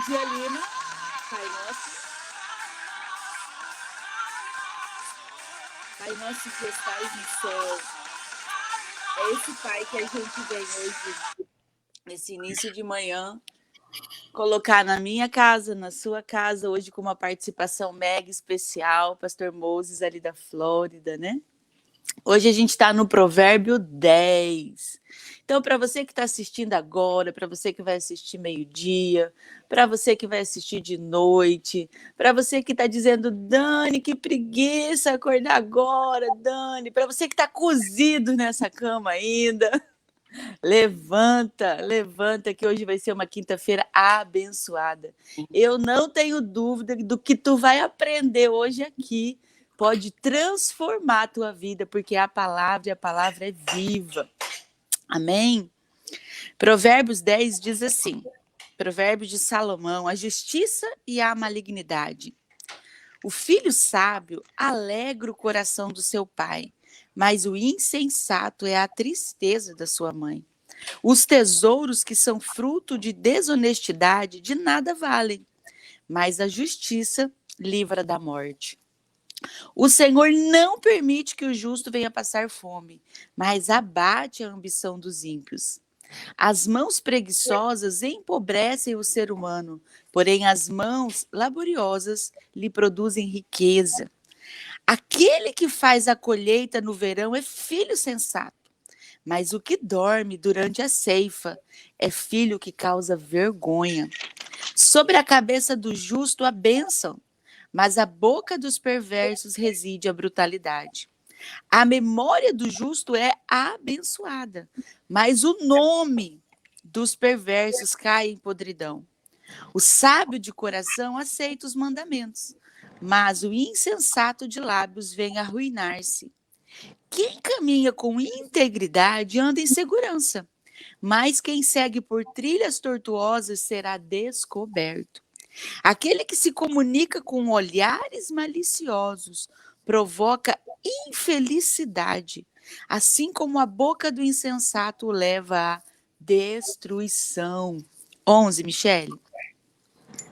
dia, Lina. Pai nosso. Pai nosso que estais no céu. É esse Pai que a gente vem hoje, nesse início de manhã, colocar na minha casa, na sua casa, hoje com uma participação mega especial, Pastor Moses ali da Flórida, né? Hoje a gente está no Provérbio 10. Então, para você que está assistindo agora, para você que vai assistir meio-dia, para você que vai assistir de noite, para você que está dizendo, Dani, que preguiça acordar agora, Dani, para você que está cozido nessa cama ainda, levanta, que hoje vai ser uma quinta-feira abençoada. Eu não tenho dúvida do que tu vai aprender hoje aqui. Pode transformar a tua vida, porque a palavra é viva. Amém? Provérbios 10 diz assim, Provérbios de Salomão, a justiça e a malignidade. O filho sábio alegra o coração do seu pai, mas o insensato é a tristeza da sua mãe. Os tesouros que são fruto de desonestidade de nada valem, mas a justiça livra da morte. O Senhor não permite que o justo venha passar fome, mas abate a ambição dos ímpios. As mãos preguiçosas empobrecem o ser humano, porém as mãos laboriosas lhe produzem riqueza. Aquele que faz a colheita no verão é filho sensato, mas o que dorme durante a ceifa é filho que causa vergonha. Sobre a cabeça do justo a bênção, mas a boca dos perversos reside a brutalidade. A memória do justo é abençoada, mas o nome dos perversos cai em podridão. O sábio de coração aceita os mandamentos, mas o insensato de lábios vem arruinar-se. Quem caminha com integridade anda em segurança, mas quem segue por trilhas tortuosas será descoberto. Aquele que se comunica com olhares maliciosos provoca infelicidade, assim como a boca do insensato o leva à destruição. 11, Michele.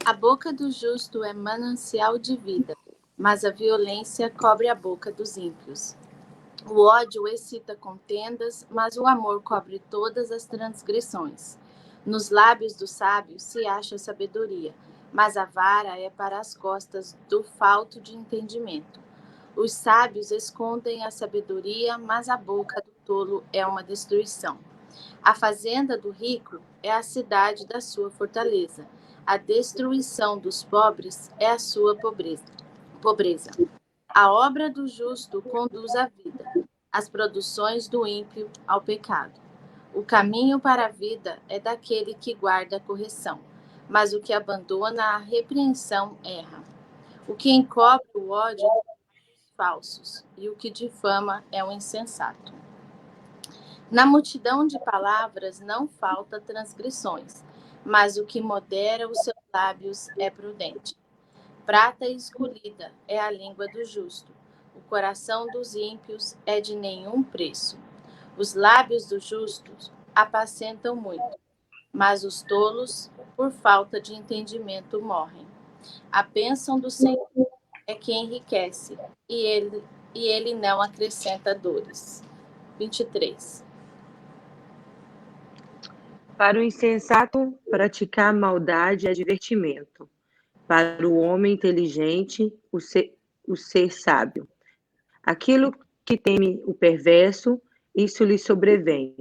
A boca do justo é manancial de vida, mas a violência cobre a boca dos ímpios. O ódio excita contendas, mas o amor cobre todas as transgressões. Nos lábios do sábio se acha sabedoria, mas a vara é para as costas do falto de entendimento. Os sábios escondem a sabedoria, mas a boca do tolo é uma destruição. A fazenda do rico é a cidade da sua fortaleza. A destruição dos pobres é a sua pobreza. A obra do justo conduz à vida, as produções do ímpio ao pecado. O caminho para a vida é daquele que guarda a correção, mas o que abandona a repreensão erra. O que encobre o ódio é falsos, e o que difama é o insensato. Na multidão de palavras não falta transgressões, mas o que modera os seus lábios é prudente. Prata escolhida é a língua do justo. O coração dos ímpios é de nenhum preço. Os lábios dos justos apacentam muito, mas os tolos, por falta de entendimento, morrem. A bênção do Senhor é que enriquece, e ele não acrescenta dores. 23. Para o insensato, praticar maldade é divertimento. Para o homem inteligente, o ser sábio. Aquilo que teme o perverso, isso lhe sobrevém,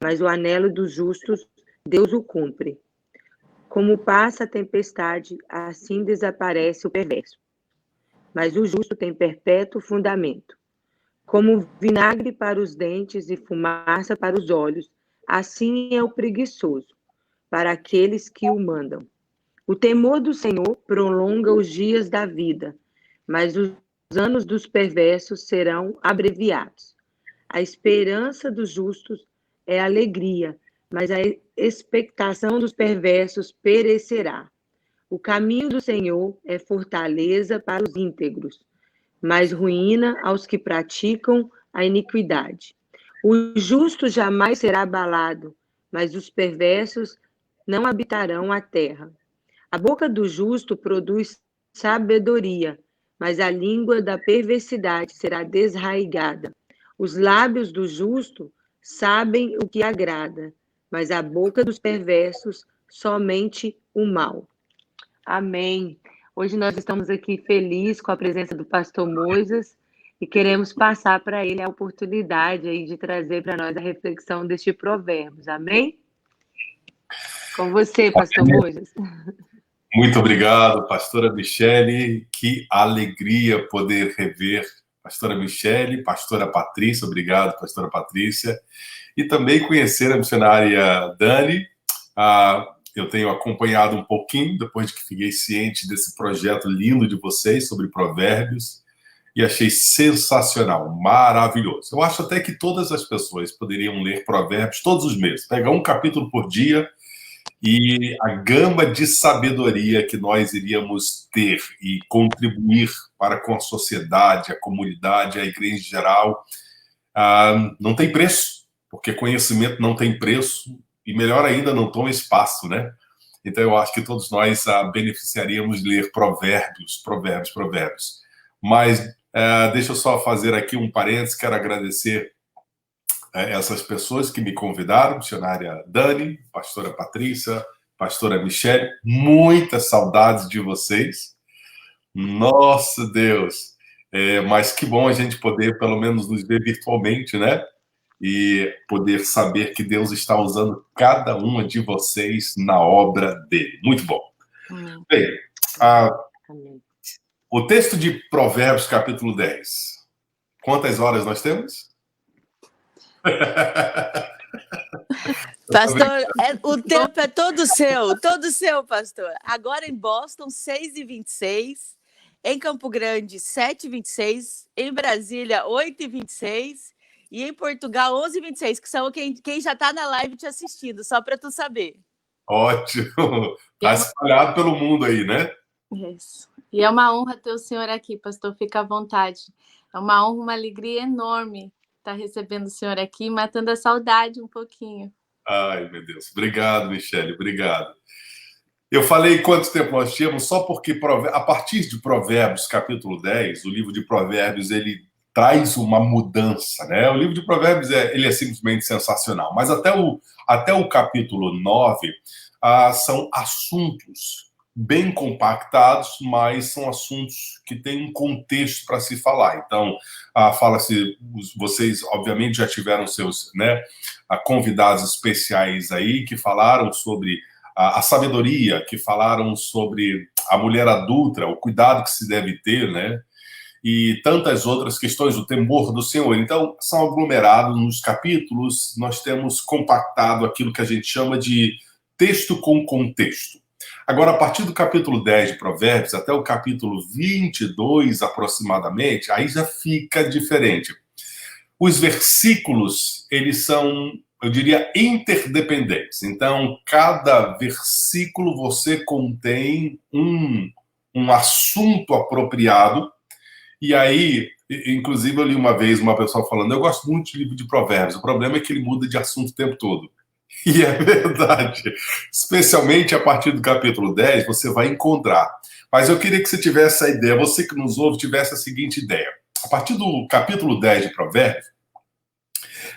mas o anelo dos justos, Deus o cumpre. Como passa a tempestade, assim desaparece o perverso. Mas o justo tem perpétuo fundamento. Como vinagre para os dentes e fumaça para os olhos, assim é o preguiçoso, para aqueles que o mandam. O temor do Senhor prolonga os dias da vida, mas os anos dos perversos serão abreviados. A esperança dos justos é alegria, mas a expectação dos perversos perecerá. O caminho do Senhor é fortaleza para os íntegros, mas ruína aos que praticam a iniquidade. O justo jamais será abalado, mas os perversos não habitarão a terra. A boca do justo produz sabedoria, mas a língua da perversidade será desraigada. Os lábios do justo sabem o que agrada, mas a boca dos perversos somente o mal. Amém. Hoje nós estamos aqui felizes com a presença do pastor Moisés e queremos passar para ele a oportunidade aí de trazer para nós a reflexão deste Provérbios. Amém? Com você, pastor Moisés. Muito obrigado, pastora Michele. Que alegria poder rever pastora Michele, pastora Patrícia. Obrigado, pastora Patrícia. E também conhecer a missionária Dani. Eu tenho acompanhado um pouquinho, depois que fiquei ciente desse projeto lindo de vocês sobre provérbios, e achei sensacional, maravilhoso. Eu acho até que todas as pessoas poderiam ler provérbios todos os meses, pegar um capítulo por dia, e a gama de sabedoria que nós iríamos ter e contribuir para com a sociedade, a comunidade, a igreja em geral, não tem preço, porque conhecimento não tem preço, e melhor ainda, não toma espaço, né? Então eu acho que todos nós beneficiaríamos de ler provérbios. Mas deixa eu só fazer aqui um parênteses, quero agradecer essas pessoas que me convidaram, missionária Dani, pastora Patrícia, pastora Michele, muitas saudades de vocês. Nossa, Deus! Mas que bom a gente poder, pelo menos, nos ver virtualmente, né? E poder saber que Deus está usando cada uma de vocês na obra dele. Muito bom. Bem, o texto de Provérbios, capítulo 10. Quantas horas nós temos? Pastor, o tempo é todo seu, pastor. Agora em Boston, 6h26, em Campo Grande, 7h26, em Brasília, 8h26 e em Portugal, 11h26, que são quem já está na live te assistindo, só para tu saber. Ótimo! Está espalhado pelo mundo aí, né? Isso. E é uma honra ter o senhor aqui, pastor, fica à vontade. É uma honra, uma alegria enorme estar recebendo o senhor aqui, matando a saudade um pouquinho. Ai, meu Deus. Obrigado, Michele, obrigado. Eu falei quanto tempo nós tínhamos, só porque a partir de Provérbios, capítulo 10, o livro de Provérbios, ele traz uma mudança, né? O livro de Provérbios ele é simplesmente sensacional, mas até o capítulo 9 são assuntos bem compactados, mas são assuntos que têm um contexto para se falar. Então, fala-se, vocês obviamente já tiveram seus, né, convidados especiais aí que falaram sobre a sabedoria, que falaram sobre a mulher adulta, o cuidado que se deve ter, né? E tantas outras questões, o temor do Senhor. Então, são aglomerados nos capítulos, nós temos compactado aquilo que a gente chama de texto com contexto. Agora, a partir do capítulo 10 de Provérbios até o capítulo 22, aproximadamente, aí já fica diferente. Os versículos, eles são, eu diria, interdependentes. Então, cada versículo você contém um assunto apropriado. E aí, inclusive, eu li uma vez uma pessoa falando, eu gosto muito de livro de Provérbios, o problema é que ele muda de assunto o tempo todo. E é verdade. Especialmente a partir do capítulo 10, você vai encontrar. Mas eu queria que você tivesse a ideia, você que nos ouve, tivesse a seguinte ideia. A partir do capítulo 10 de Provérbios,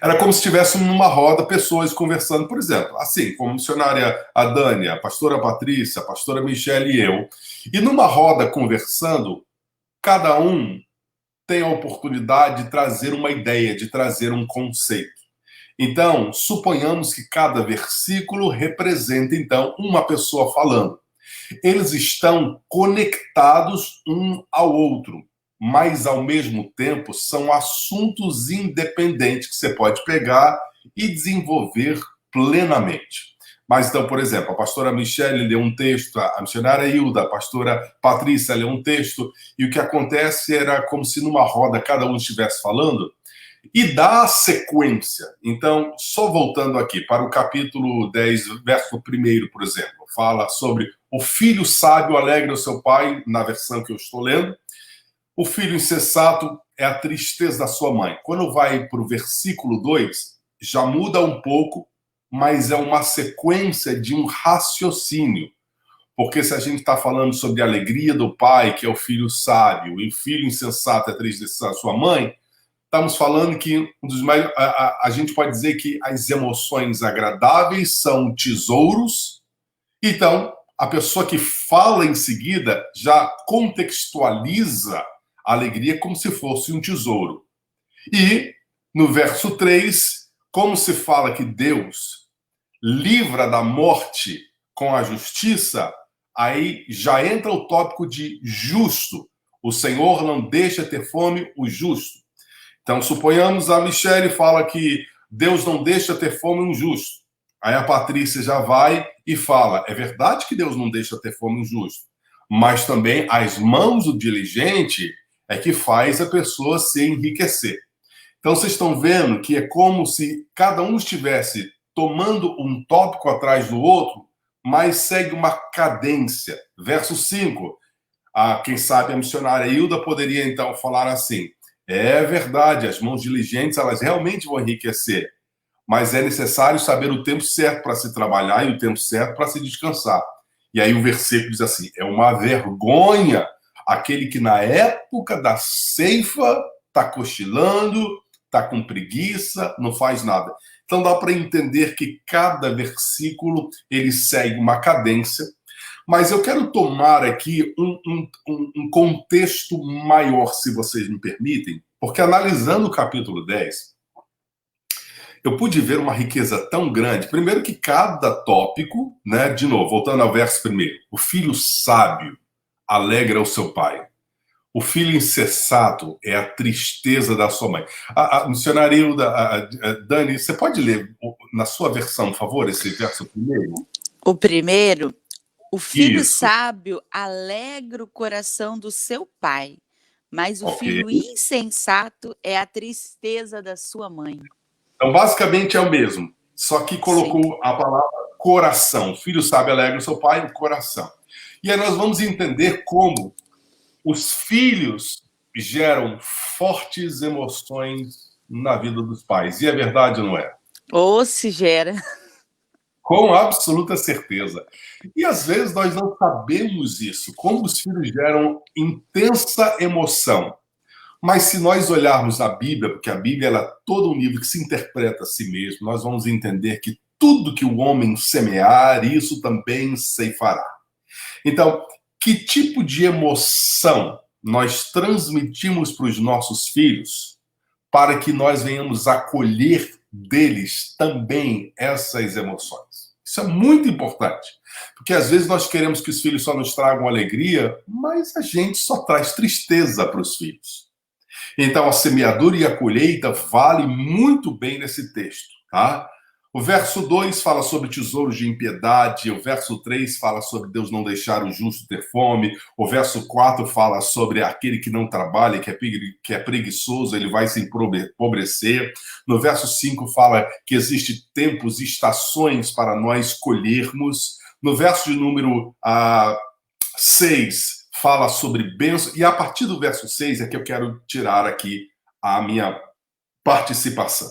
era como se estivéssemos numa roda, pessoas conversando, por exemplo, assim, como a missionária a Dani, a pastora Patrícia, a pastora Michele e eu. E numa roda conversando, cada um tem a oportunidade de trazer uma ideia, de trazer um conceito. Então, suponhamos que cada versículo representa, então, uma pessoa falando. Eles estão conectados um ao outro, mas, ao mesmo tempo, são assuntos independentes que você pode pegar e desenvolver plenamente. Mas, então, por exemplo, a pastora Michele leu um texto, a missionária Hilda, a pastora Patrícia leu um texto, e o que acontece era como se numa roda cada um estivesse falando, e dá a sequência. Então, só voltando aqui para o capítulo 10, verso 1, por exemplo, fala sobre o filho sábio alegra o seu pai, na versão que eu estou lendo. O filho insensato é a tristeza da sua mãe. Quando vai para o versículo 2, já muda um pouco, mas é uma sequência de um raciocínio. porque se a gente está falando sobre a alegria do pai, que é o filho sábio, e o filho insensato é a tristeza da sua mãe, estamos falando que a gente pode dizer que as emoções agradáveis são tesouros. Então, a pessoa que fala em seguida já contextualiza a alegria como se fosse um tesouro. E, no verso 3, como se fala que Deus livra da morte com a justiça, aí já entra o tópico de justo. O Senhor não deixa ter fome o justo. Então, suponhamos a Michele fala que Deus não deixa ter fome um justo. Aí a Patrícia já vai e fala, é verdade que Deus não deixa ter fome um justo, mas também as mãos do diligente é que faz a pessoa se enriquecer. Então, vocês estão vendo que é como se cada um estivesse tomando um tópico atrás do outro, mas segue uma cadência. Verso 5. Quem sabe a missionária Hilda poderia, então, falar assim, é verdade, as mãos diligentes, elas realmente vão enriquecer, mas é necessário saber o tempo certo para se trabalhar e o tempo certo para se descansar. E aí o versículo diz assim, é uma vergonha aquele que na época da ceifa está cochilando, está com preguiça, não faz nada. Então dá para entender que cada versículo ele segue uma cadência, mas eu quero tomar aqui um contexto maior, se vocês me permitem, porque analisando o capítulo 10, eu pude ver uma riqueza tão grande. Primeiro que cada tópico, né, de novo, voltando ao verso primeiro, o filho sábio alegra o seu pai. O filho insensato é a tristeza da sua mãe. A missionária Hilda, Dani, você pode ler na sua versão, por favor, esse verso primeiro? O primeiro, o filho Isso. sábio alegra o coração do seu pai, mas o filho insensato é a tristeza da sua mãe. Então, basicamente é o mesmo, só que colocou a palavra coração. O filho sábio alegra o seu pai, o coração. E aí nós vamos entender como os filhos geram fortes emoções na vida dos pais. E é verdade ou não é? Ou se gera. Com absoluta certeza. E às vezes nós não sabemos isso, como os filhos geram intensa emoção. Mas se nós olharmos a Bíblia, porque a Bíblia ela é todo um livro que se interpreta a si mesmo, nós vamos entender que tudo que o homem semear, isso também ceifará. Então, que tipo de emoção nós transmitimos para os nossos filhos para que nós venhamos acolher deles também essas emoções? Isso é muito importante, porque às vezes nós queremos que os filhos só nos tragam alegria, mas a gente só traz tristeza para os filhos. Então, a semeadura e a colheita vale muito bem nesse texto, tá? O verso 2 fala sobre tesouros de impiedade, o verso 3 fala sobre Deus não deixar o justo ter fome, o verso 4 fala sobre aquele que não trabalha, que é preguiçoso, ele vai se empobrecer. No verso 5 fala que existem tempos e estações para nós colhermos. No verso de número 6, fala sobre bênção, e a partir do verso 6 é que eu quero tirar aqui a minha participação.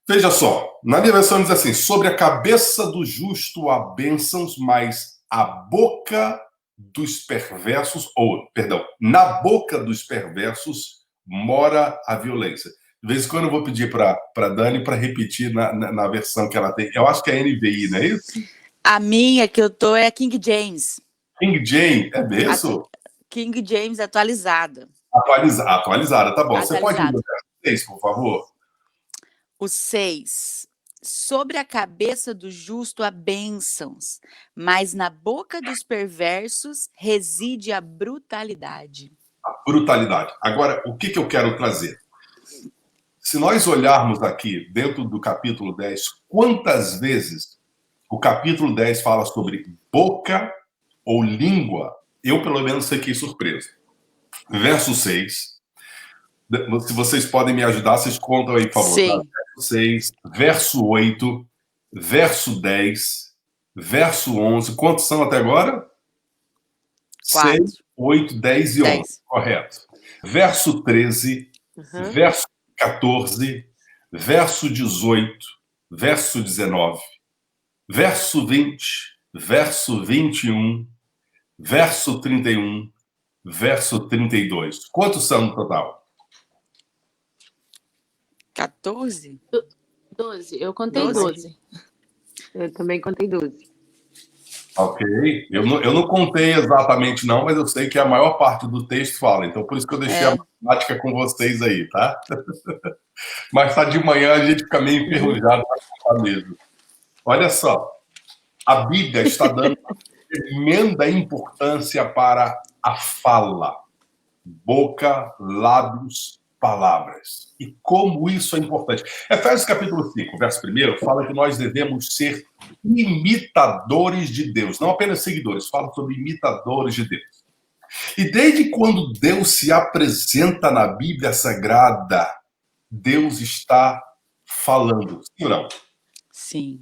Veja só, na minha versão diz assim, sobre a cabeça do justo há bênçãos, mas a boca dos perversos, na boca dos perversos mora a violência. De vez em quando eu vou pedir para Dani para repetir na versão que ela tem. Eu acho que é NVI, não é isso? A minha que eu tô é a King James. King James, é mesmo? King James atualizada. Atualizada, tá bom. Atualizada. Você pode ler o verso 6, por favor? O 6. Sobre a cabeça do justo há bênçãos, mas na boca dos perversos reside a brutalidade. A brutalidade. Agora, o que eu quero trazer? Se nós olharmos aqui dentro do capítulo 10, quantas vezes o capítulo 10 fala sobre boca ou língua? Eu, pelo menos, fiquei surpreso. Verso 6. Se vocês podem me ajudar, vocês contam aí, por favor. Sim. Tá? Verso 6, verso 8, verso 10, verso 11. Quantos são até agora? 4. 6, 8, 10 e 11. 10. Correto. Verso 13, verso 14, verso 18, verso 19, verso 20, verso 21, verso 31, verso 32. Quantos são no total? 14? 12. Eu contei 12. 12. Eu também contei 12. Ok. Eu não contei exatamente, não, mas eu sei que a maior parte do texto fala. Então, por isso que eu deixei a matemática com vocês aí, tá? Mas tá de manhã, a gente fica meio enferrujado para contar mesmo. Olha só. A Bíblia está dando tremenda importância para a fala. Boca, lábios, palavras. E como isso é importante. Efésios capítulo 5, verso 1, fala que nós devemos ser imitadores de Deus. Não apenas seguidores, fala sobre imitadores de Deus. E desde quando Deus se apresenta na Bíblia Sagrada, Deus está falando. Sim ou não? Sim.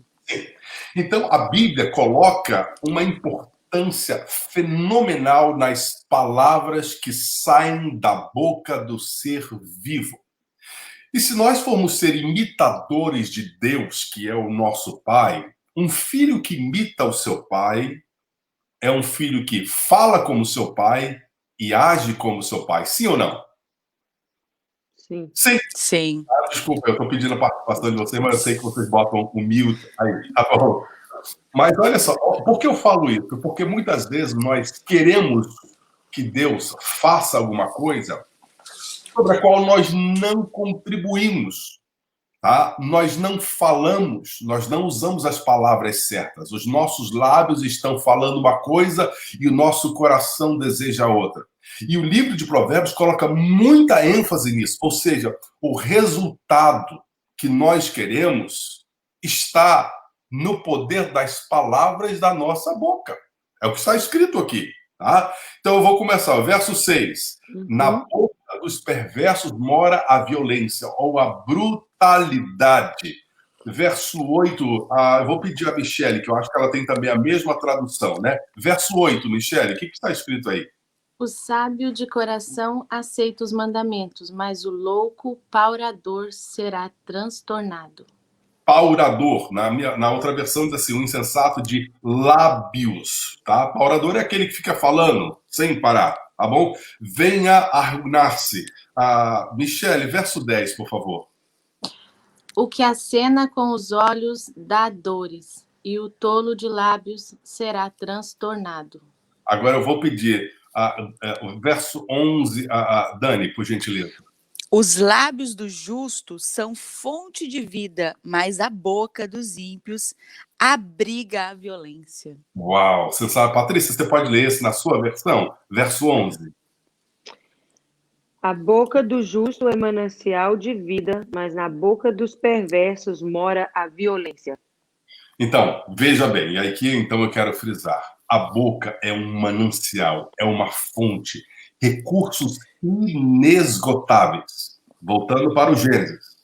Então, a Bíblia coloca uma importância fenomenal nas palavras que saem da boca do ser vivo. E se nós formos ser imitadores de Deus, que é o nosso Pai, um filho que imita o seu pai é um filho que fala como seu pai e age como seu pai. Sim ou não? Sim. Sim. Sim. Desculpa, eu estou pedindo a participação de vocês, mas eu sei que vocês botam o mute aí, tá bom? Mas olha só, por que eu falo isso? Porque muitas vezes nós queremos que Deus faça alguma coisa sobre a qual nós não contribuímos, tá? Nós não falamos, nós não usamos as palavras certas. Os nossos lábios estão falando uma coisa e o nosso coração deseja outra. E o livro de Provérbios coloca muita ênfase nisso, ou seja, o resultado que nós queremos está no poder das palavras da nossa boca. É o que está escrito aqui, tá? Então eu vou começar, o verso 6. Na boca dos perversos mora a violência ou a brutalidade. Verso 8, eu vou pedir a Michele, que eu acho que ela tem também a mesma tradução, né? Verso 8, Michele, o que está escrito aí? O sábio de coração aceita os mandamentos, mas o louco paurador será transtornado. Paurador, na outra versão diz assim, o insensato de lábios, tá? Paurador é aquele que fica falando sem parar, tá bom? Venha arruinar-se. Michele, verso 10, por favor. O que acena com os olhos dá dores, e o tolo de lábios será transtornado. Agora eu vou pedir o verso 11, Dani, por gentileza. Os lábios do justo são fonte de vida, mas a boca dos ímpios abriga a violência. Uau! Você sabe, Patrícia, você pode ler esse na sua versão? Verso 11. A boca do justo é manancial de vida, mas na boca dos perversos mora a violência. Então, veja bem, e aqui então eu quero frisar. A boca é um manancial, é uma fonte, recursos inesgotáveis. Voltando para o Gênesis.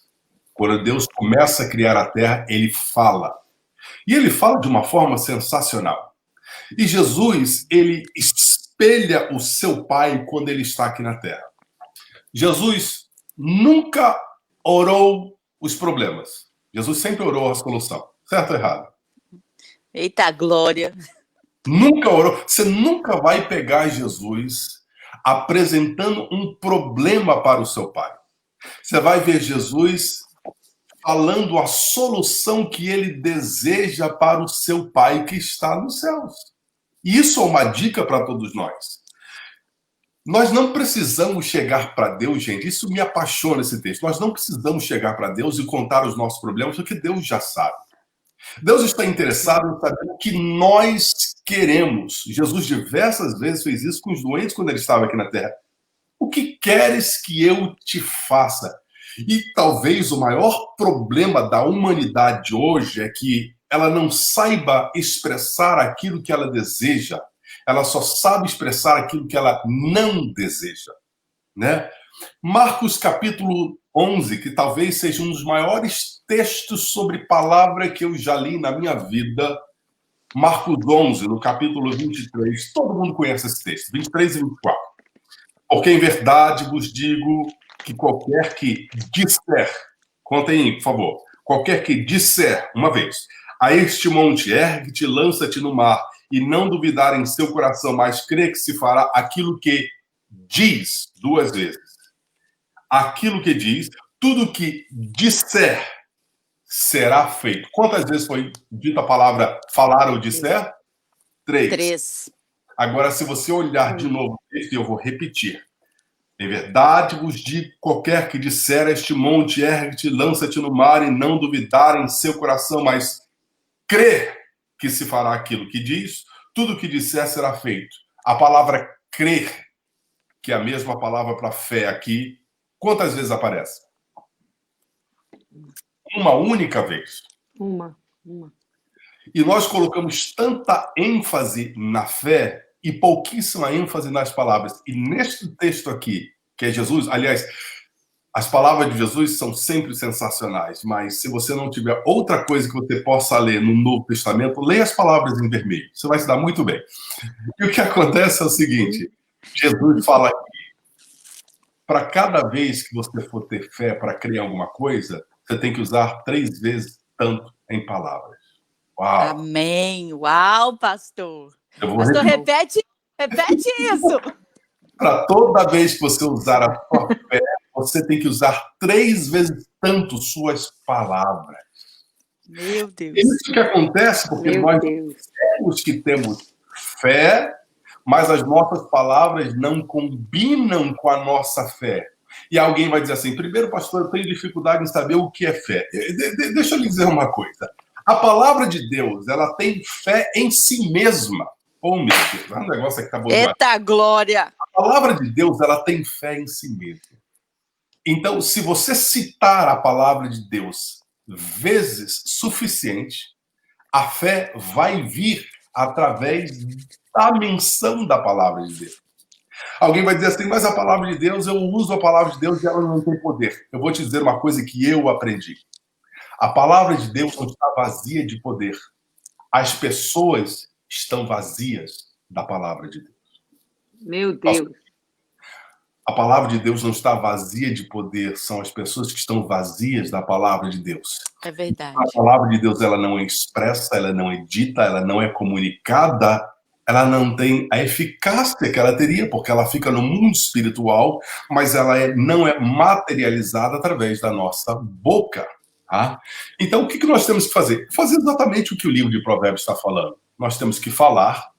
Quando Deus começa a criar a terra, ele fala. E ele fala de uma forma sensacional. E Jesus, ele espelha o seu pai quando ele está aqui na terra. Jesus nunca orou os problemas. Jesus sempre orou a solução. Certo ou errado? Eita, glória! Nunca orou. Você nunca vai pegar Jesus apresentando um problema para o seu pai. Você vai ver Jesus falando a solução que ele deseja para o seu pai que está nos céus. E isso é uma dica para todos nós. Nós não precisamos chegar para Deus, gente. Isso me apaixona, esse texto. Nós não precisamos chegar para Deus e contar os nossos problemas, porque Deus já sabe. Deus está interessado em saber o que nós queremos. Jesus diversas vezes fez isso com os doentes quando ele estava aqui na terra. O que queres que eu te faça? E talvez o maior problema da humanidade hoje é que ela não saiba expressar aquilo que ela deseja. Ela só sabe expressar aquilo que ela não deseja, né? Marcos capítulo 11, que talvez seja um dos maiores textos sobre palavra que eu já li na minha vida. Marcos 11, no capítulo 23. Todo mundo conhece esse texto, 23 e 24. Porque em verdade vos digo que qualquer que disser, contem aí, por favor, qualquer que disser, uma vez, a este monte, ergue-te, lança-te no mar, e não duvidar em seu coração, mas crê que se fará aquilo que diz, 2 vezes. Aquilo que diz, tudo que disser será feito. Quantas vezes foi dita a palavra falar ou disser? 3. 3. Agora, se você olhar de novo o texto, eu vou repetir. Em verdade vos digo, qualquer que disser a este monte, ergue-te, lança-te no mar, e não duvidar em seu coração, mas crer que se fará aquilo que diz, tudo que disser será feito. A palavra crer, que é a mesma palavra para fé aqui, quantas vezes aparece? Uma única vez. Uma. E nós colocamos tanta ênfase na fé e pouquíssima ênfase nas palavras. E neste texto aqui, que é Jesus, aliás, as palavras de Jesus são sempre sensacionais, mas se você não tiver outra coisa que você possa ler no Novo Testamento, leia as palavras em vermelho. Você vai se dar muito bem. E o que acontece é o seguinte, Jesus fala aqui, para cada vez que você for ter fé para crer em alguma coisa, você tem que usar 3 vezes tanto em palavras. Uau! Amém. Uau, pastor. Eu vou Pastor, repetir. repete isso. Para toda vez que você usar a sua fé, você tem que usar 3 vezes tanto suas palavras. Meu Deus. É isso que acontece porque nós temos que temos fé, mas as nossas palavras não combinam com a nossa fé. E alguém vai dizer assim, primeiro, pastor, eu tenho dificuldade em saber o que é fé. Deixa eu lhe dizer uma coisa. A palavra de Deus, ela tem fé em si mesma. Oh, meu Deus, é um negócio que tá bom demais. Eita glória! A palavra de Deus, ela tem fé em si mesma. Então, se você citar a palavra de Deus vezes suficiente, a fé vai vir através da menção da palavra de Deus. Alguém vai dizer assim, mas a palavra de Deus, eu uso a palavra de Deus e ela não tem poder. Eu vou te dizer uma coisa que eu aprendi. A palavra de Deus não está vazia de poder. As pessoas estão vazias da palavra de Deus. Meu Deus. A palavra de Deus não está vazia de poder, são as pessoas que estão vazias da palavra de Deus. É verdade. A palavra de Deus, ela não é expressa, ela não é dita, ela não é comunicada, ela não tem a eficácia que ela teria, porque ela fica no mundo espiritual, mas ela não é materializada através da nossa boca. Tá? Então, o que nós temos que fazer? Fazer exatamente o que o livro de Provérbios está falando. Nós temos que falar,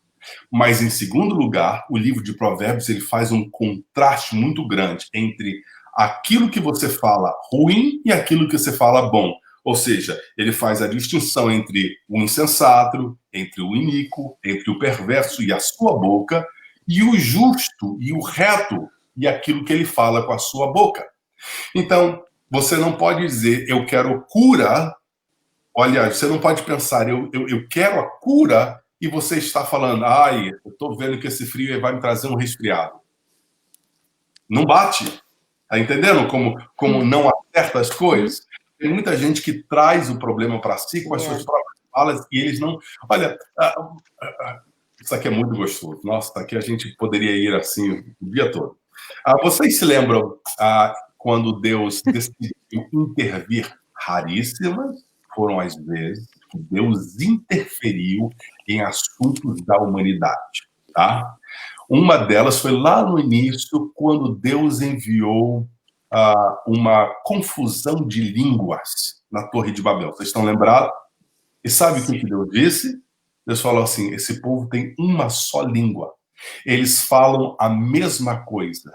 mas, em segundo lugar, o livro de Provérbios ele faz um contraste muito grande entre aquilo que você fala ruim e aquilo que você fala bom. Ou seja, ele faz a distinção entre o insensato, entre o iníquo, entre o perverso e a sua boca, e o justo e o reto e aquilo que ele fala com a sua boca. Então, você não pode dizer, eu quero cura. Olha, você não pode pensar, eu quero a cura, e você está falando, ai, eu estou vendo que esse frio vai me trazer um resfriado. Não bate. Tá entendendo como não acerta as coisas? Tem muita gente que traz o problema para si com as suas próprias falas e eles não... Olha, isso aqui é muito gostoso. Nossa, aqui a gente poderia ir assim o dia todo. Vocês se lembram quando Deus decidiu intervir? Raríssimas foram as vezes que Deus interferiu em assuntos da humanidade, tá? Uma delas foi lá no início, quando Deus enviou uma confusão de línguas na Torre de Babel. Vocês estão lembrados? E sabe o que Deus disse? Deus falou assim, esse povo tem uma só língua. Eles falam a mesma coisa.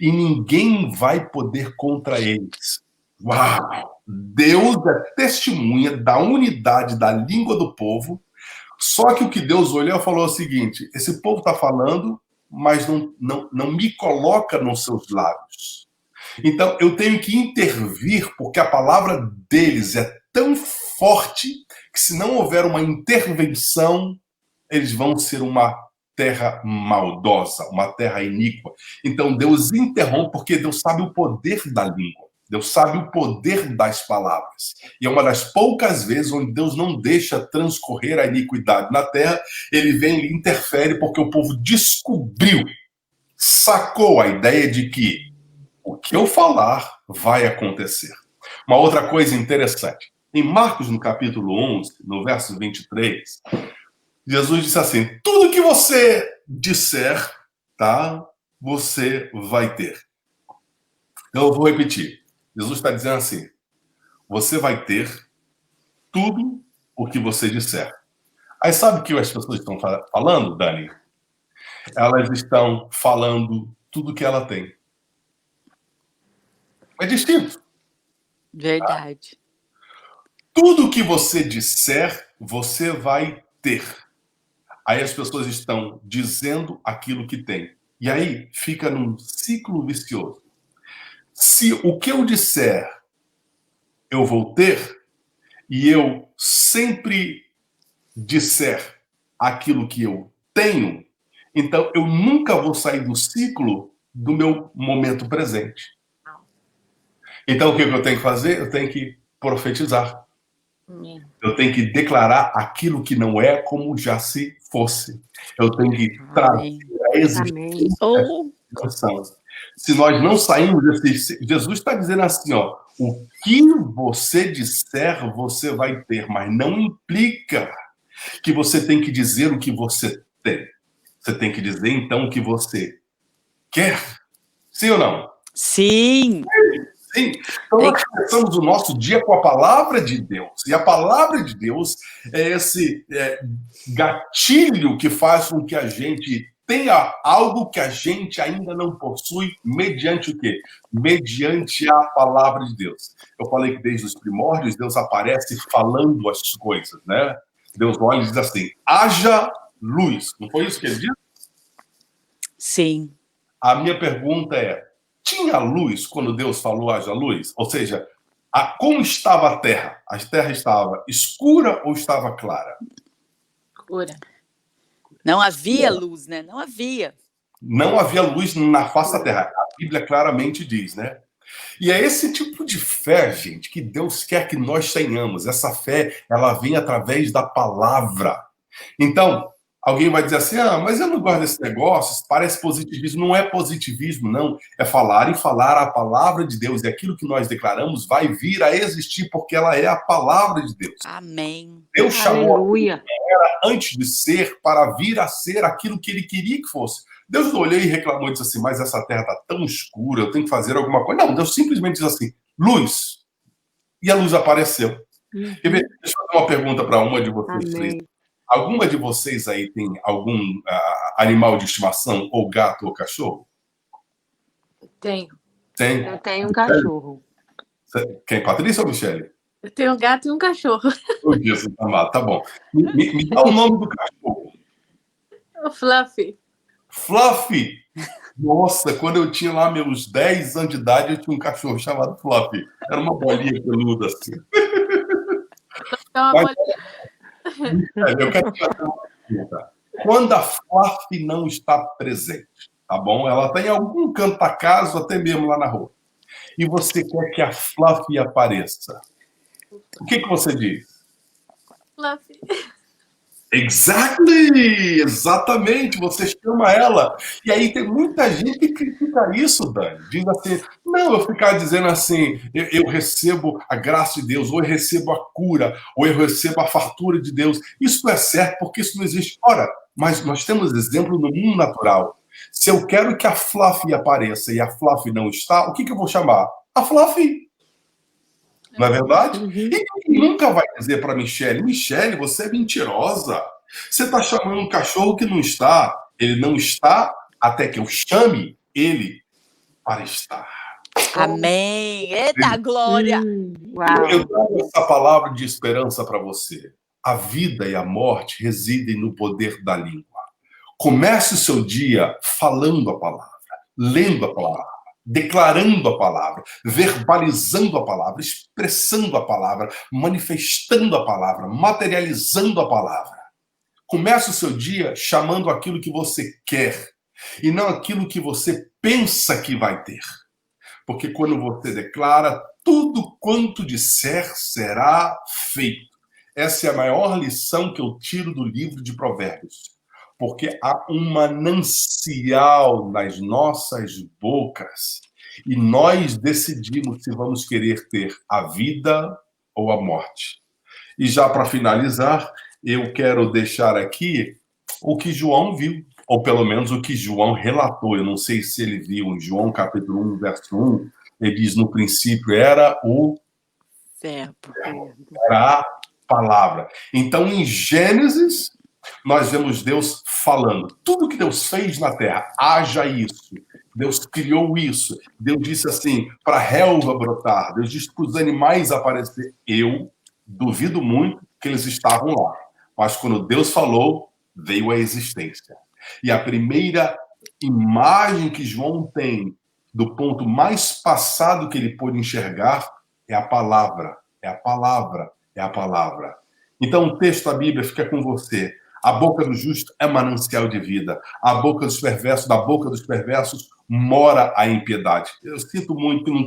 E ninguém vai poder contra eles. Uau! Deus é testemunha da unidade da língua do povo, só que o que Deus olhou e falou o seguinte, esse povo está falando, mas não me coloca nos seus lábios. Então, eu tenho que intervir, porque a palavra deles é tão forte, que se não houver uma intervenção, eles vão ser uma terra maldosa, uma terra iníqua. Então, Deus interrompe, porque Deus sabe o poder da língua. Deus sabe o poder das palavras. E é uma das poucas vezes onde Deus não deixa transcorrer a iniquidade na terra, ele vem e interfere porque o povo descobriu, sacou a ideia de que o que eu falar vai acontecer. Uma outra coisa interessante. Em Marcos, no capítulo 11, no verso 23, Jesus disse assim: tudo que você disser, tá? Você vai ter. Então eu vou repetir. Jesus está dizendo assim: você vai ter tudo o que você disser. Aí sabe o que as pessoas estão falando, Dani? Elas estão falando tudo que ela tem. É distinto. Verdade. Tudo que você disser, você vai ter. Aí as pessoas estão dizendo aquilo que tem. E aí fica num ciclo vicioso. Se o que eu disser eu vou ter, e eu sempre disser aquilo que eu tenho, então eu nunca vou sair do ciclo do meu momento presente. Então o que eu tenho que fazer? Eu tenho que profetizar. Eu tenho que declarar aquilo que não é como já se fosse. Eu tenho que trazer a existência da situação. Se nós não sairmos desse... Jesus está dizendo assim, ó, o que você disser, você vai ter, mas não implica que você tem que dizer o que você tem. Você tem que dizer, então, o que você quer. Sim ou não? Sim. Sim. Então, nós começamos o nosso dia com a palavra de Deus. E a palavra de Deus é esse gatilho que faz com que a gente tenha algo que a gente ainda não possui, mediante o quê? Mediante a palavra de Deus. Eu falei que desde os primórdios Deus aparece falando as coisas, né? Deus olha e diz assim: haja luz. Não foi isso que ele disse? Sim. A minha pergunta é: tinha luz quando Deus falou haja luz? Ou seja, como estava a terra? A terra estava escura ou estava clara? Escura. Não havia luz, né? Não havia. Não havia luz na face da terra. A Bíblia claramente diz, né? E é esse tipo de fé, gente, que Deus quer que nós tenhamos. Essa fé, ela vem através da palavra. Então, alguém vai dizer assim: mas eu não gosto desse negócio, parece positivismo. Não é positivismo, não. É falar e falar a palavra de Deus. E aquilo que nós declaramos vai vir a existir, porque ela é a palavra de Deus. Amém. Deus chamou era antes de ser para vir a ser aquilo que ele queria que fosse. Deus não olhou e reclamou e disse assim: mas essa terra está tão escura, eu tenho que fazer alguma coisa. Não, Deus simplesmente diz assim: luz. E a luz apareceu. Deixa eu fazer uma pergunta para uma de vocês três. Alguma de vocês aí tem algum animal de estimação, ou gato ou cachorro? Tenho. Tem? Eu tenho um cachorro. Quem, Patrícia ou Michele? Eu tenho um gato e um cachorro. Oh, Jesus amado, tá bom. Me dá o nome do cachorro. O Fluffy. Fluffy! Nossa, quando eu tinha lá meus 10 anos de idade, eu tinha um cachorro chamado Fluffy. Era uma bolinha peluda assim. É uma bolinha. Eu quero te fazer uma pergunta. Quando a Fluffy não está presente, tá bom? Ela está em algum canto da casa, até mesmo lá na rua. E você quer que a Fluffy apareça. O que você diz? Fluffy. Exactly! Exatamente, você chama ela. E aí tem muita gente que critica isso, Dani. Diz assim: não, eu ficar dizendo assim, eu recebo a graça de Deus, ou eu recebo a cura, ou eu recebo a fartura de Deus. Isso não é certo, porque isso não existe. Ora, mas nós temos exemplo no mundo natural. Se eu quero que a Fluffy apareça e a Fluffy não está, o que eu vou chamar? A Fluffy. Não é verdade? E nunca vai dizer para Michele: Michele, você é mentirosa. Você está chamando um cachorro que não está. Ele não está até que eu chame ele para estar. Amém. Eita, glória! Eu trago essa palavra de esperança para você. A vida e a morte residem no poder da língua. Comece o seu dia falando a palavra, lendo a palavra, declarando a palavra, verbalizando a palavra, expressando a palavra, manifestando a palavra, materializando a palavra. Comece o seu dia chamando aquilo que você quer e não aquilo que você pensa que vai ter. Porque quando você declara, tudo quanto disser será feito. Essa é a maior lição que eu tiro do livro de Provérbios. Porque há um manancial nas nossas bocas e nós decidimos se vamos querer ter a vida ou a morte. E já para finalizar, eu quero deixar aqui o que João viu, ou pelo menos o que João relatou. Eu não sei se ele viu em João capítulo 1, verso 1, ele diz, no princípio era o Verbo. era a palavra. Então, em Gênesis, nós vemos Deus falando. Tudo que Deus fez na terra, haja isso. Deus criou isso. Deus disse assim, para a relva brotar. Deus disse para os animais aparecer. Eu duvido muito que eles estavam lá. Mas quando Deus falou, veio a existência. E a primeira imagem que João tem do ponto mais passado que ele pôde enxergar é a palavra. É a palavra. É a palavra. Então, o texto da Bíblia fica com você. A boca do justo é manancial de vida. A boca dos perversos, da boca dos perversos, mora a impiedade. Eu sinto muito que não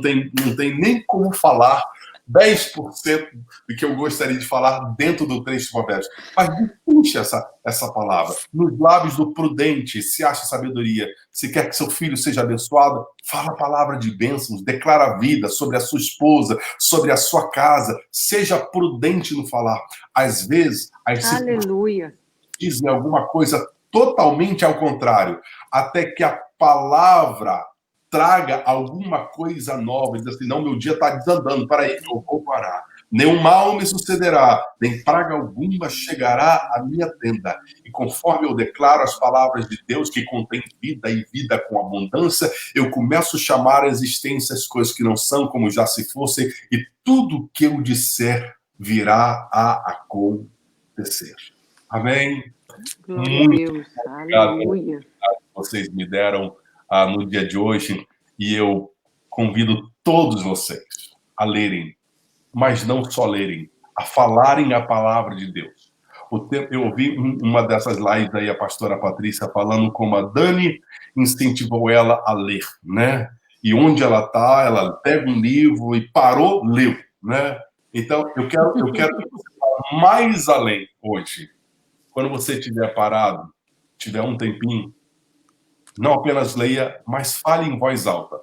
tem nem como falar 10% do que eu gostaria de falar dentro do trecho de Provérbios. Mas puxa essa palavra. Nos lábios do prudente se acha sabedoria. Se quer que seu filho seja abençoado, fala a palavra de bênçãos, declara a vida sobre a sua esposa, sobre a sua casa. Seja prudente no falar. Às vezes, Aleluia. dizem alguma coisa totalmente ao contrário, até que a palavra traga alguma coisa nova, e diz assim, não, meu dia está desandando, peraí, eu vou parar. Nenhum mal me sucederá, nem praga alguma chegará à minha tenda. E conforme eu declaro as palavras de Deus, que contém vida e vida com abundância, eu começo a chamar a existência as coisas que não são como já se fossem, e tudo que eu disser virá a acontecer. Amém? Glória a Deus. Aleluia. Vocês me deram no dia de hoje, e eu convido todos vocês a lerem, mas não só lerem, a falarem a palavra de Deus. Eu ouvi uma dessas lives aí, a pastora Patrícia falando como a Dani incentivou ela a ler, né? E onde ela está, ela pega um livro e parou, leu, né? Então, eu quero que você vá mais além hoje. Quando você estiver parado, tiver um tempinho, não apenas leia, mas fale em voz alta.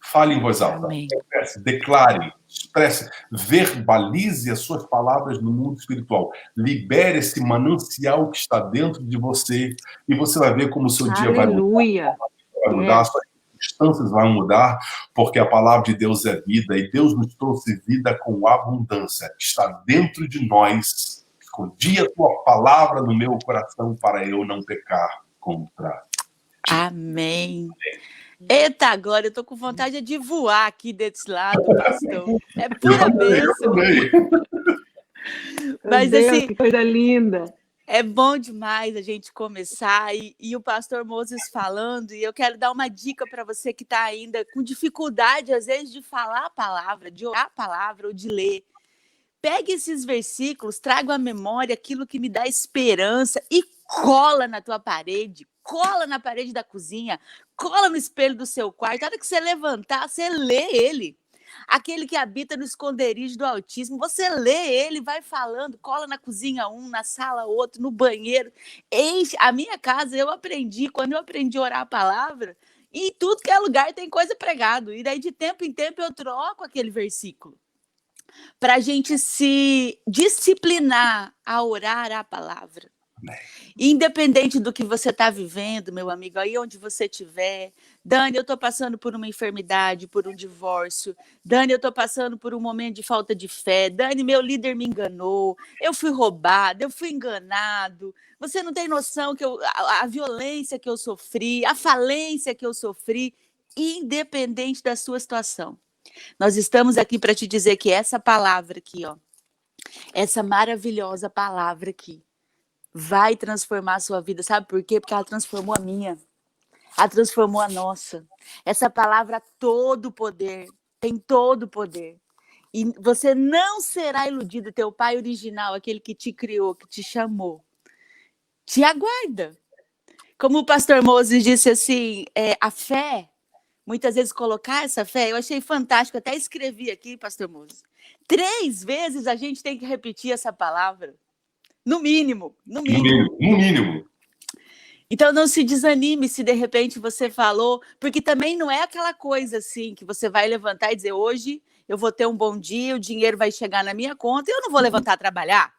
Fale em voz alta. Expresse, declare, expresse, verbalize as suas palavras no mundo espiritual. Libere esse manancial que está dentro de você e você vai ver como o seu dia vai mudar, suas circunstâncias vão mudar, porque a palavra de Deus é vida e Deus nos trouxe vida com abundância. Está dentro de nós. Escondi a tua palavra no meu coração para eu não pecar contra. Amém. Eita, agora eu tô com vontade de voar aqui desse lado, pastor. É pura bênção. Mas Deus, assim, que coisa linda. é bom demais a gente começar e o pastor Moses falando, e eu quero dar uma dica para você que está ainda com dificuldade, às vezes, de falar a palavra, de orar a palavra ou de ler. Pegue esses versículos, traga à memória aquilo que me dá esperança e cola na tua parede, cola na parede da cozinha, cola no espelho do seu quarto. Na hora que você levantar, você lê ele. Aquele que habita no esconderijo do Altíssimo, você lê ele, vai falando, cola na cozinha um, na sala outro, no banheiro. Enche. A minha casa, quando eu aprendi a orar a palavra, em tudo que é lugar tem coisa pregado. E daí, de tempo em tempo, eu troco aquele versículo. Para a gente se disciplinar a orar a palavra. Independente do que você está vivendo, meu amigo, aí onde você estiver. Dani, eu estou passando por uma enfermidade, por um divórcio. Dani, eu estou passando por um momento de falta de fé. Dani, meu líder me enganou. Eu fui roubado, eu fui enganado. Você não tem noção que a violência que eu sofri, a falência que eu sofri, independente da sua situação. Nós estamos aqui para te dizer que essa palavra aqui, ó, essa maravilhosa palavra aqui, vai transformar a sua vida. Sabe por quê? Porque ela transformou a minha. Ela transformou a nossa. Essa palavra, todo poder, tem todo poder. E você não será iludido. Teu pai original, aquele que te criou, que te chamou, te aguarda. Como o pastor Moses disse assim, a fé, muitas vezes colocar essa fé, eu achei fantástico, até escrevi aqui, pastor Moses. 3 vezes a gente tem que repetir essa palavra. No mínimo. No mínimo. Então não se desanime se de repente você falou, porque também não é aquela coisa assim que você vai levantar e dizer hoje eu vou ter um bom dia, o dinheiro vai chegar na minha conta e eu não vou levantar a trabalhar.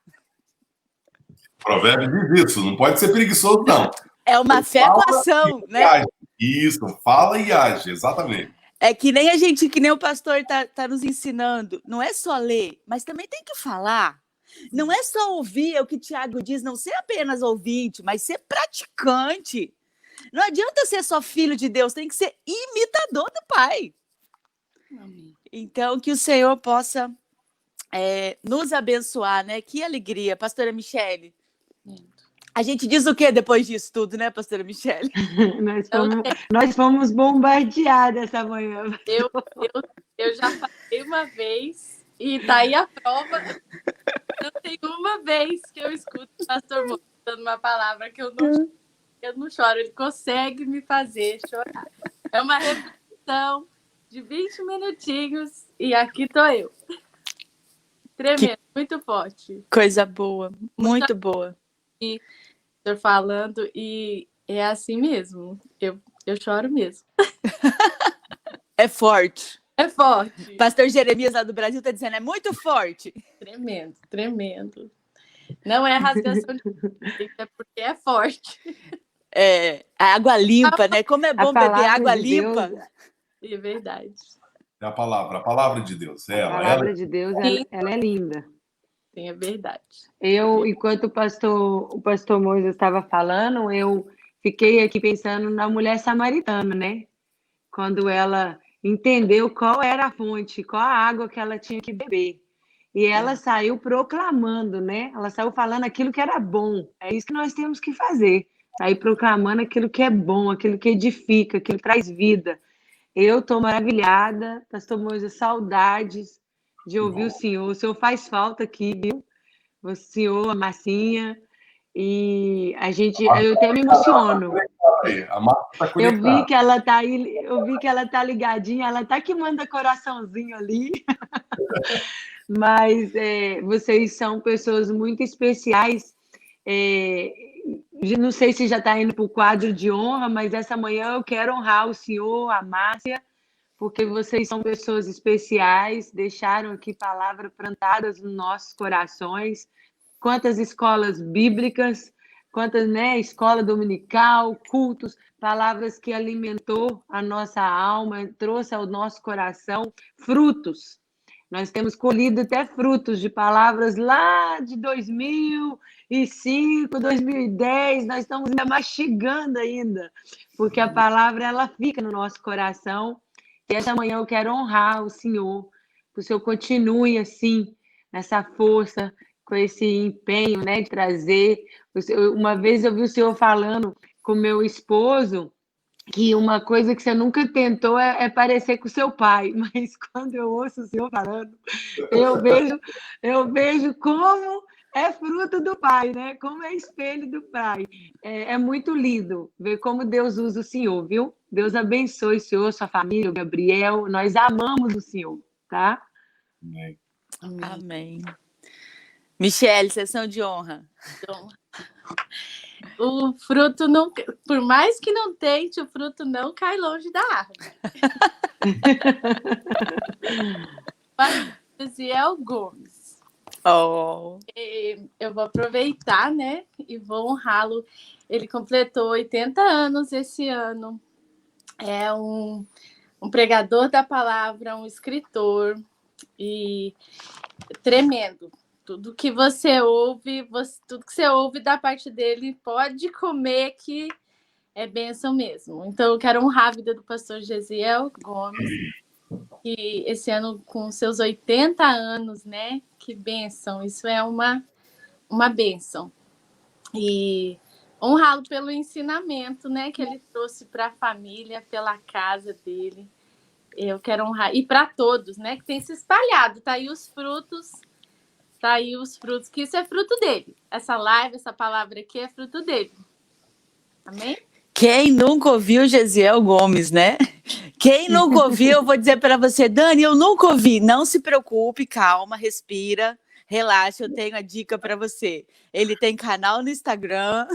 Provérbio diz isso, não pode ser preguiçoso, não. É uma fé com ação, né? Age. Isso, fala e age, exatamente. É que nem a gente, que nem o pastor tá nos ensinando. Não é só ler, mas também tem que falar. Não é só ouvir, é o que o Tiago diz, não ser apenas ouvinte, mas ser praticante. Não adianta ser só filho de Deus, tem que ser imitador do Pai. Amém. Então, que o Senhor possa nos abençoar, né? Que alegria, pastora Michele. A gente diz o que depois disso tudo, né, pastora Michele? Nós fomos bombardeadas essa manhã. Eu já falei uma vez, e tá aí a prova. Não tem uma vez que eu escuto o pastor Moura dando uma palavra que eu não choro. Ele consegue me fazer chorar. É uma repetição de 20 minutinhos e aqui tô eu. Tremendo, muito forte. Coisa boa, muito boa. Estou falando e é assim mesmo. Eu choro mesmo. É forte. É forte. Pastor Jeremias lá do Brasil está dizendo, é muito forte. Tremendo, tremendo. Não é rasgação de é porque é forte. É, a água limpa, né? Como é bom beber água limpa. Deus, É verdade. É a palavra de Deus. a palavra de Deus, ela é linda. Sim, é verdade. Enquanto o pastor Moisés estava falando, eu fiquei aqui pensando na mulher samaritana, né? Quando ela entendeu qual era a fonte, qual a água que ela tinha que beber. E ela saiu proclamando, né? Ela saiu falando aquilo que era bom. É isso que nós temos que fazer. Sair proclamando aquilo que é bom, aquilo que edifica, aquilo que traz vida. Eu estou maravilhada, pastor Moisés, saudades de ouvir o Senhor faz falta aqui, viu? O Senhor, a Marcinha, e eu até me emociono. A Marta está Eu conectada. vi que ela está aí, eu vi que ela está ligadinha, ela está que manda coraçãozinho ali. Mas vocês são pessoas muito especiais. Não sei se já está indo para o quadro de honra, mas essa manhã eu quero honrar o senhor, a Márcia, porque vocês são pessoas especiais, deixaram aqui palavras plantadas nos nossos corações. Quantas escolas bíblicas, quantas, né, escola dominical, cultos, palavras que alimentou a nossa alma, trouxe ao nosso coração frutos. Nós temos colhido até frutos de palavras lá de 2005, 2010, nós estamos ainda mastigando ainda, porque a palavra ela fica no nosso coração. E essa manhã eu quero honrar o Senhor, que o Senhor continue assim, nessa força, com esse empenho, né, de trazer. Uma vez eu vi o Senhor falando com meu esposo, que uma coisa que você nunca tentou é parecer com seu pai, mas quando eu ouço o senhor falando, eu vejo como é fruto do pai, né? Como é espelho do pai. É muito lindo ver como Deus usa o senhor, viu? Deus abençoe o senhor, sua família, o Gabriel. Nós amamos o senhor, tá? Amém. Amém. Michele, sessão de honra. Então, o fruto não, por mais que não tente, o fruto não cai longe da árvore. Gesiel Gomes. Oh. Eu vou aproveitar, né? E vou honrá-lo. Ele completou 80 anos esse ano. É um pregador da palavra, um escritor e tremendo. Tudo que você ouve, tudo que você ouve da parte dele, pode comer que é bênção mesmo. Então, eu quero honrar a vida do pastor Gesiel Gomes, que esse ano, com seus 80 anos, né? Que bênção, isso é uma bênção. E honrá-lo pelo ensinamento, né? Que ele trouxe para a família, pela casa dele. Eu quero honrar. E para todos, né? Que tem se espalhado, tá aí os frutos. Tá aí os frutos, que isso é fruto dele. Essa live, essa palavra aqui é fruto dele. Amém? Quem nunca ouviu Gesiel Gomes, né? Quem nunca ouviu, eu vou dizer para você, Dani, eu nunca ouvi. Não se preocupe, calma, respira, relaxa, eu tenho a dica para você. Ele tem canal no Instagram,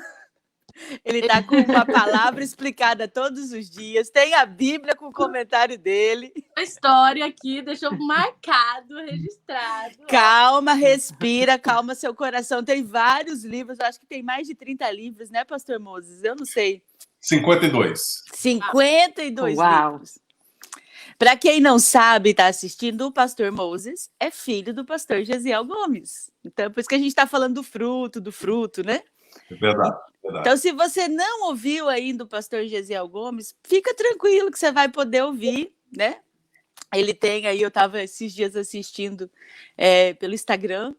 Ele está com uma palavra explicada todos os dias, tem a Bíblia com o comentário dele. A história aqui deixou marcado, registrado. Calma, respira, calma seu coração. Tem vários livros, acho que tem mais de 30 livros, né, Pastor Moses? Eu não sei. 52. 52 Uau. livros. Para quem não sabe, está assistindo, o pastor Moses é filho do pastor Gesiel Gomes. Então, por isso que a gente está falando do fruto, né? É verdade. Então, se você não ouviu ainda o pastor Gesiel Gomes, fica tranquilo que você vai poder ouvir, né? Ele tem aí, eu estava esses dias assistindo pelo Instagram,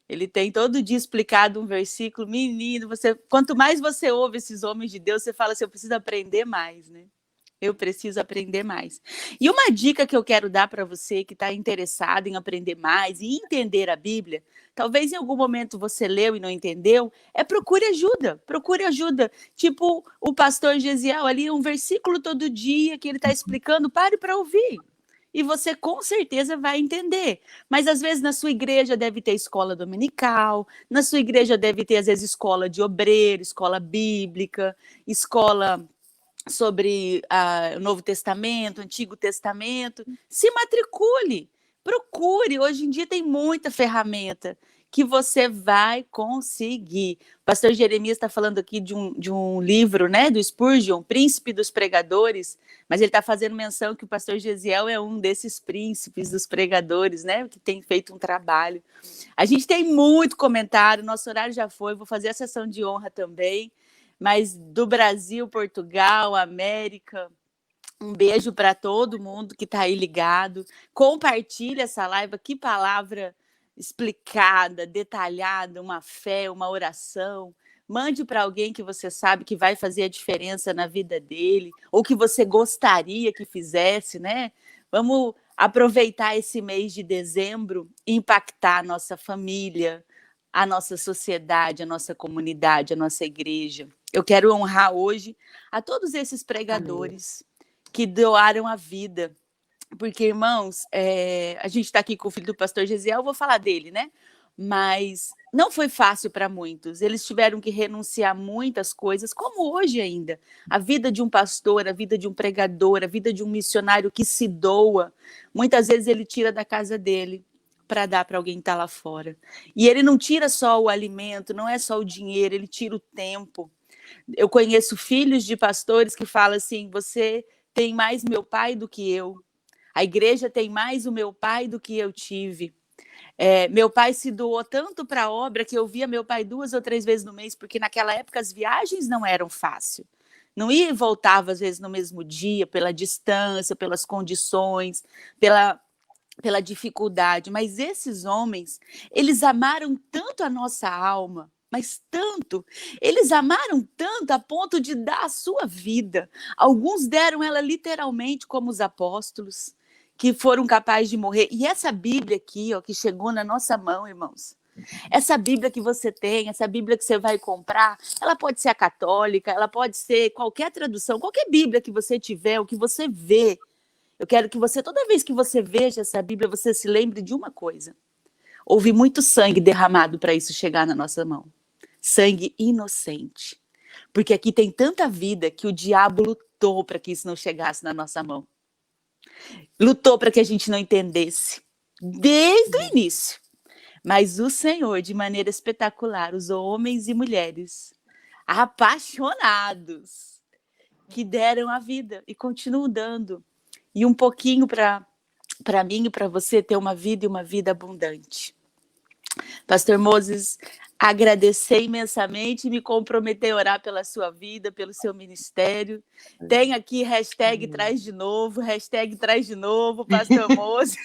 ele tem todo dia explicado um versículo. Menino, quanto mais você ouve esses homens de Deus, você fala assim, eu preciso aprender mais, né? Eu preciso aprender mais. E uma dica que eu quero dar para você que está interessado em aprender mais e entender a Bíblia, talvez em algum momento você leu e não entendeu, procure ajuda. Procure ajuda. Tipo o pastor Gesiel ali, um versículo todo dia que ele está explicando, pare para ouvir. E você com certeza vai entender. Mas às vezes na sua igreja deve ter escola dominical, na sua igreja deve ter às vezes escola de obreiro, escola bíblica, escola sobre o Novo Testamento, Antigo Testamento. Se matricule, procure. Hoje em dia tem muita ferramenta que você vai conseguir. O pastor Jeremias está falando aqui de um livro, né, do Spurgeon, Príncipe dos Pregadores, mas ele está fazendo menção que o pastor Gesiel é um desses príncipes dos pregadores, né, que tem feito um trabalho. A gente tem muito comentário, nosso horário já foi, vou fazer a sessão de honra também, mas do Brasil, Portugal, América, um beijo para todo mundo que está aí ligado. Compartilha essa live, que palavra explicada, detalhada, uma fé, uma oração. Mande para alguém que você sabe que vai fazer a diferença na vida dele, ou que você gostaria que fizesse, né? Vamos aproveitar esse mês de dezembro e impactar a nossa família, a nossa sociedade, a nossa comunidade, a nossa igreja. Eu quero honrar hoje a todos esses pregadores que doaram a vida. Porque, irmãos, a gente está aqui com o filho do pastor Gesiel, eu vou falar dele, né? Mas não foi fácil para muitos. Eles tiveram que renunciar a muitas coisas, como hoje ainda. A vida de um pastor, a vida de um pregador, a vida de um missionário que se doa, muitas vezes ele tira da casa dele para dar para alguém que está lá fora. E ele não tira só o alimento, não é só o dinheiro, ele tira o tempo. Eu conheço filhos de pastores que falam assim, você tem mais meu pai do que eu. A igreja tem mais o meu pai do que eu tive. Meu pai se doou tanto para a obra que eu via meu pai 2 ou 3 vezes no mês, porque naquela época as viagens não eram fáceis. Não ia e voltava às vezes no mesmo dia, pela distância, pelas condições, pela dificuldade. Mas esses homens, eles amaram tanto a nossa alma, mas tanto, eles amaram tanto a ponto de dar a sua vida. Alguns deram ela literalmente, como os apóstolos, que foram capazes de morrer. E essa Bíblia aqui, ó, que chegou na nossa mão, irmãos, essa Bíblia que você tem, essa Bíblia que você vai comprar, ela pode ser a católica, ela pode ser qualquer tradução, qualquer Bíblia que você tiver, o que você vê. Eu quero que você, toda vez que você veja essa Bíblia, você se lembre de uma coisa. Houve muito sangue derramado para isso chegar na nossa mão. Sangue inocente. Porque aqui tem tanta vida que o diabo lutou para que isso não chegasse na nossa mão. Lutou para que a gente não entendesse. Desde o início. Mas o Senhor, de maneira espetacular, usou homens e mulheres apaixonados que deram a vida e continuam dando. E um pouquinho para mim e para você ter uma vida e uma vida abundante. Pastor Moses, agradecer imensamente e me comprometer a orar pela sua vida, pelo seu ministério. Tem aqui hashtag traz de novo, Pastor Moses.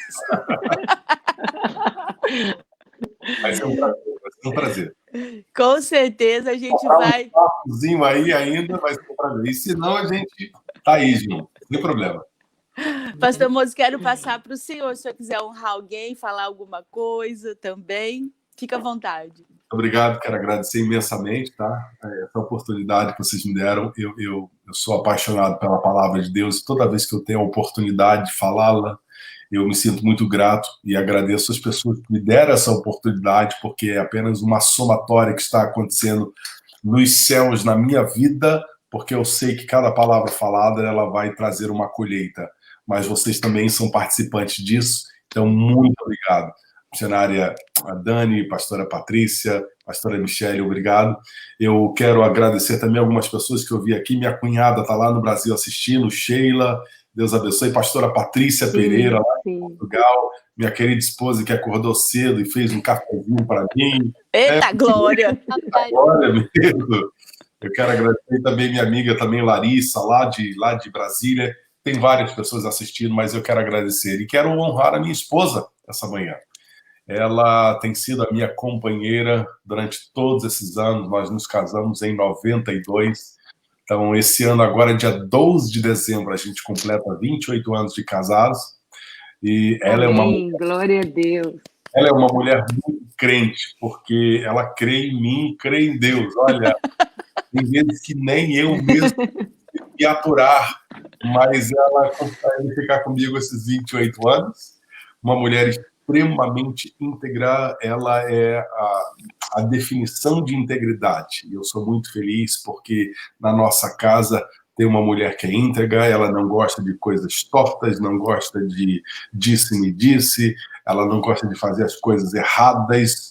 Vai ser um prazer. Com certeza a gente vai... Um papozinho aí ainda vai ser um prazer. E se não, a gente tá aí, Gil. Sem problema. Pastor Moses, quero passar para o senhor. Se o senhor quiser honrar alguém, falar alguma coisa também, fica à vontade. Obrigado, quero agradecer imensamente, tá? Essa oportunidade que vocês me deram. Eu sou apaixonado pela palavra de Deus e toda vez que eu tenho a oportunidade de falá-la, eu me sinto muito grato e agradeço as pessoas que me deram essa oportunidade, porque é apenas uma somatória que está acontecendo nos céus na minha vida, porque eu sei que cada palavra falada ela vai trazer uma colheita. Mas vocês também são participantes disso, então muito obrigado. Missionária Dani, pastora Patrícia, pastora Michele, obrigado. Eu quero agradecer também algumas pessoas que eu vi aqui. Minha cunhada está lá no Brasil assistindo, Sheila, Deus abençoe. Pastora Patrícia Pereira, lá em Portugal. Minha querida esposa que acordou cedo e fez um cafezinho para mim. Eita, glória! Glória mesmo. Eu quero agradecer também minha amiga também Larissa, lá de Brasília. Tem várias pessoas assistindo, mas eu quero agradecer. E quero honrar a minha esposa essa manhã. Ela tem sido a minha companheira durante todos esses anos. Nós nos casamos em 92. Então, esse ano, agora, dia 12 de dezembro, a gente completa 28 anos de casados. E ela Amém. Glória a Deus. Ela é uma mulher muito crente, porque ela crê em mim, crê em Deus. Olha, tem vezes que nem eu mesmo me aturar, mas ela consegue ficar comigo esses 28 anos. Uma mulher extremamente íntegra, ela é a definição de integridade. E eu sou muito feliz porque na nossa casa tem uma mulher que é íntegra, ela não gosta de coisas tortas, não gosta de disse-me-disse, ela não gosta de fazer as coisas erradas,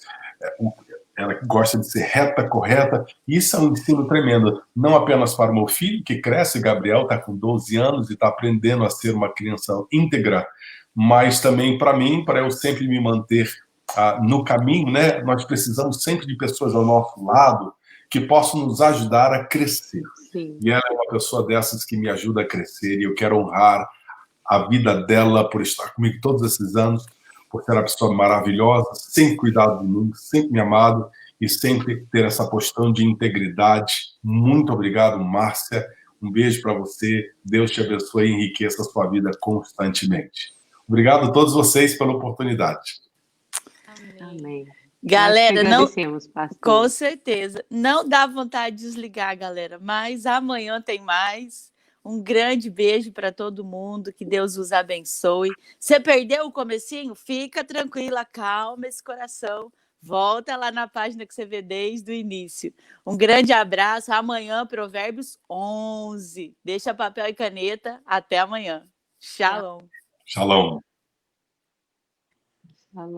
ela gosta de ser reta, correta. Isso é um ensino tremendo, não apenas para o meu filho, que cresce, Gabriel está com 12 anos e está aprendendo a ser uma criança íntegra, mas também para mim, para eu sempre me manter no caminho, né? Nós precisamos sempre de pessoas ao nosso lado que possam nos ajudar a crescer. Sim. E ela é uma pessoa dessas que me ajuda a crescer, e eu quero honrar a vida dela por estar comigo todos esses anos, por ser uma pessoa maravilhosa, sempre cuidado de mim, sempre me amado e sempre ter essa postura de integridade. Muito obrigado, Márcia. Um beijo para você. Deus te abençoe e enriqueça a sua vida constantemente. Obrigado a todos vocês pela oportunidade. Amém. Galera, não, pastor. com certeza. Não dá vontade de desligar, galera, mas amanhã tem mais. Um grande beijo para todo mundo, que Deus os abençoe. Você perdeu o comecinho? Fica tranquila, calma esse coração. Volta lá na página que você vê desde o início. Um grande abraço. Amanhã, Provérbios 11. Deixa papel e caneta. Até amanhã. Shalom. Shalom. Shalom.